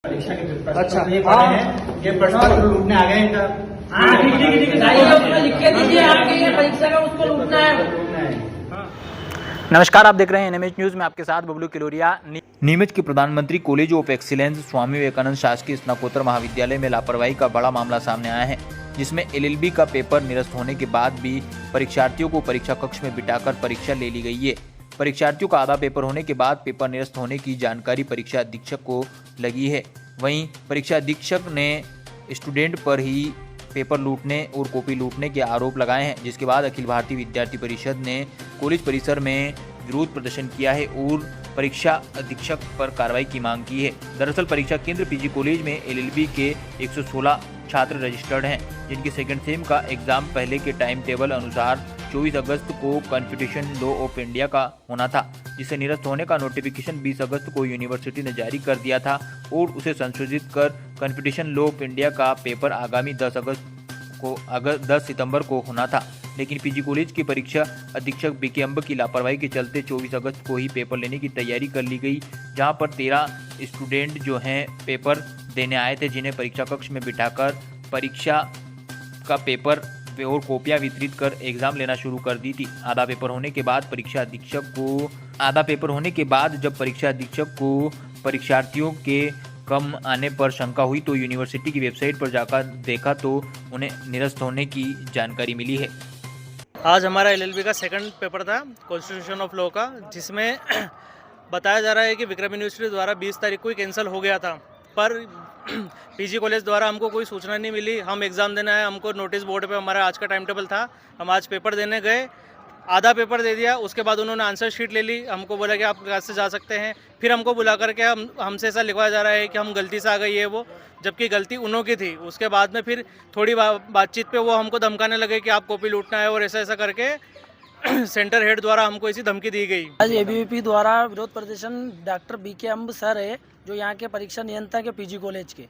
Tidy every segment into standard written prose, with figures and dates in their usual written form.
परीक्षा के अच्छा, ये पढ़े हैं, ये प्रश्न पत्र लूटने आ गए इनका। ठीक है, लिख के दीजिए आपके ये परीक्षा का उसको लूटना है। नमस्कार, आप देख रहे हैं एनएमएच न्यूज में आपके साथ बबलू किलोरिया। नीमच के प्रधानमंत्री college of excellence Swami Vivekananda शासकीय स्नातकोत्तर महाविद्यालय में लापरवाही का बड़ा मामला सामने आया है, जिसमें एलएलबी का पेपर निरस्त होने के बाद भी परीक्षार्थियों को परीक्षा कक्ष में बिठाकर परीक्षा ले ली गई है। परीक्षार्थियों का आधा पेपर होने के बाद पेपर निरस्त होने की जानकारी परीक्षा अधीक्षक को लगी है। वहीं परीक्षा अधीक्षक ने स्टूडेंट पर ही पेपर लूटने और कॉपी लूटने के आरोप लगाए हैं, जिसके बाद अखिल भारतीय विद्यार्थी परिषद ने कॉलेज परिसर में विरोध प्रदर्शन किया है और परीक्षा अधीक्षक पर कार्रवाई की मांग की है। दरअसल परीक्षा केंद्र पीजी कॉलेज में एलएलबी के 116 छात्र रजिस्टर्ड हैं, जिनके सेकंड सेम का एग्जाम पहले के टाइम टेबल अनुसार 24 अगस्त को कॉन्स्टिट्यूशन लॉ ऑफ इंडिया का होना था, जिसे निरस्त होने का नोटिफिकेशन 20 अगस्त को यूनिवर्सिटी ने जारी कर दिया था और उसे संशोधित कर कॉन्स्टिट्यूशन लॉ ऑफ इंडिया का पेपर आगामी 10 सितंबर को होना था। लेकिन पीजी कॉलेज के परीक्षा अधीक्षक बीके अम्ब की लापरवाही के चलते 24 अगस्त को ही पेपर लेने की तैयारी कर ली गई, जहां पर 13 स्टूडेंट जो हैं पेपर देने आए थे, जिन्हें परीक्षा कक्ष में बिठाकर परीक्षा का पेपर और कॉपियां वितरित कर एग्जाम लेना शुरू कर दी थी। आधा पेपर होने के बाद जब परीक्षा अधीक्षक को परीक्षार्थियों के कम आने पर शंका हुई तो यूनिवर्सिटी की वेबसाइट पर जाकर देखा तो उन्हें निरस्त होने की जानकारी मिली है। आज हमारा एलएलबी का सेकंड पेपर था कॉन्स्टिट्यूशन ऑफ लॉ का, जिसमें बताया जा रहा है कि विक्रम यूनिवर्सिटी द्वारा 20 तारीख को ही कैंसिल हो गया था, पर पीजी कॉलेज द्वारा हमको कोई सूचना नहीं मिली। हम एग्ज़ाम देने आए, हमको नोटिस बोर्ड पे हमारा आज का टाइम टेबल था, हम आज पेपर देने गए, आधा पेपर दे दिया। उसके बाद उन्होंने आंसर शीट ले ली, हमको बोला कि आप क्लास से जा सकते हैं। फिर हमको बुला करके हमसे ऐसा लिखवाया जा रहा है कि हम गलती से आ गई है वो, जबकि गलती उन्हों की थी। उसके बाद में फिर थोड़ी बातचीत पे वो हमको धमकाने लगे कि आप कॉपी लूटना है और ऐसा ऐसा करके सेंटर हेड द्वारा हमको ऐसी धमकी दी गई। आज एबीवीपी द्वारा विरोध प्रदर्शन डॉक्टर बीके अम्ब सर है, जो यहाँ के परीक्षा नियंत्रक है पीजी कॉलेज के।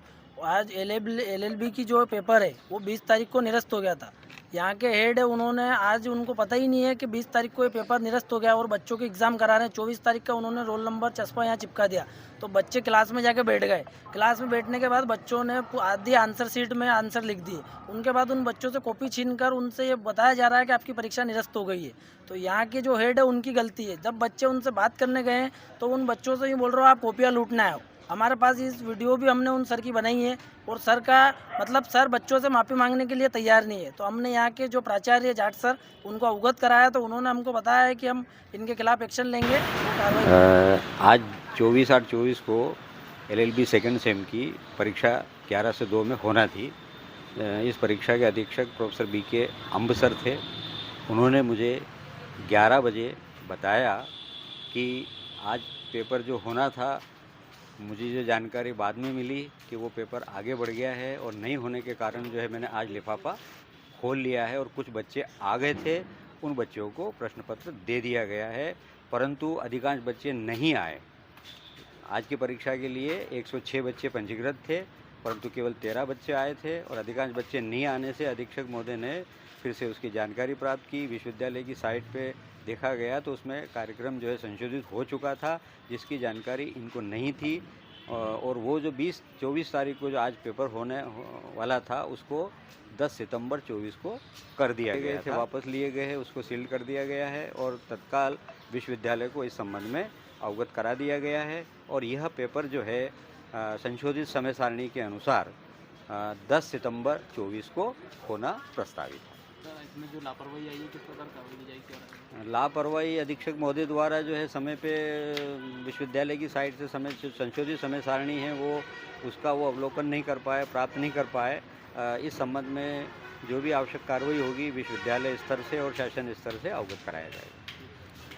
आज एलएलबी की जो पेपर है वो 20 तारीख को निरस्त हो गया था। यहाँ के हेड है, उन्होंने आज उनको पता ही नहीं है कि 20 तारीख को ये पेपर निरस्त हो गया और बच्चों के एग्ज़ाम करा रहे हैं। 24 तारीख का उन्होंने रोल नंबर चस्पा यहाँ चिपका दिया, तो बच्चे क्लास में जाके बैठ गए। क्लास में बैठने के बाद बच्चों ने आधी आंसर शीट में आंसर लिख दिए। उनके बाद उन बच्चों से कॉपी छीनकर उनसे ये बताया जा रहा है कि आपकी परीक्षा निरस्त हो गई है। तो यहाँ के जो हेड है उनकी गलती है। जब बच्चे उनसे बात करने गए तो उन बच्चों से ये बोल रहे हो आप कॉपियाँ लूटना है। हमारे पास इस वीडियो भी हमने उन सर की बनाई है और सर का मतलब सर बच्चों से माफ़ी मांगने के लिए तैयार नहीं है। तो हमने यहाँ के जो प्राचार्य जाट सर उनको अवगत कराया, तो उन्होंने हमको बताया है कि हम इनके खिलाफ एक्शन लेंगे। आज 24/8/24 को एलएलबी सेकंड सेम की परीक्षा 11 से 2 में होना थी। इस परीक्षा के अधीक्षक प्रोफेसर बीके अम्ब सर थे। उन्होंने मुझे 11 बजे बताया कि आज पेपर जो होना था, मुझे जो जानकारी बाद में मिली कि वो पेपर आगे बढ़ गया है और नहीं होने के कारण जो है मैंने आज लिफाफा खोल लिया है और कुछ बच्चे आ गए थे, उन बच्चों को प्रश्न पत्र दे दिया गया है, परंतु अधिकांश बच्चे नहीं आए। आज की परीक्षा के लिए 106 बच्चे पंजीकृत थे, परंतु केवल 13 बच्चे आए थे और अधिकांश बच्चे नहीं आने से अधीक्षक महोदय ने फिर से उसकी जानकारी प्राप्त की। विश्वविद्यालय की साइट पे देखा गया तो उसमें कार्यक्रम जो है संशोधित हो चुका था, जिसकी जानकारी इनको नहीं थी और वो जो 24 तारीख को जो आज पेपर होने वाला था उसको 10 सितंबर 24 को कर दिया गया था। वापस लिए गए हैं, उसको सील्ड कर दिया गया है और तत्काल विश्वविद्यालय को इस संबंध में अवगत करा दिया गया है और यह पेपर जो है संशोधित समय सारणी के अनुसार 10 सितंबर 24 को होना प्रस्तावित है। इसमें जो लापरवाही आई है, किस प्रकार कार्रवाई की जाएगी? लापरवाही अधीक्षक महोदय द्वारा जो है समय पे विश्वविद्यालय की साइट से संशोधित समय सारणी है उसका वो अवलोकन नहीं कर पाए, प्राप्त नहीं कर पाए। इस संबंध में जो भी आवश्यक कार्रवाई होगी विश्वविद्यालय स्तर से और शासन स्तर से अवगत कराया जाएगा।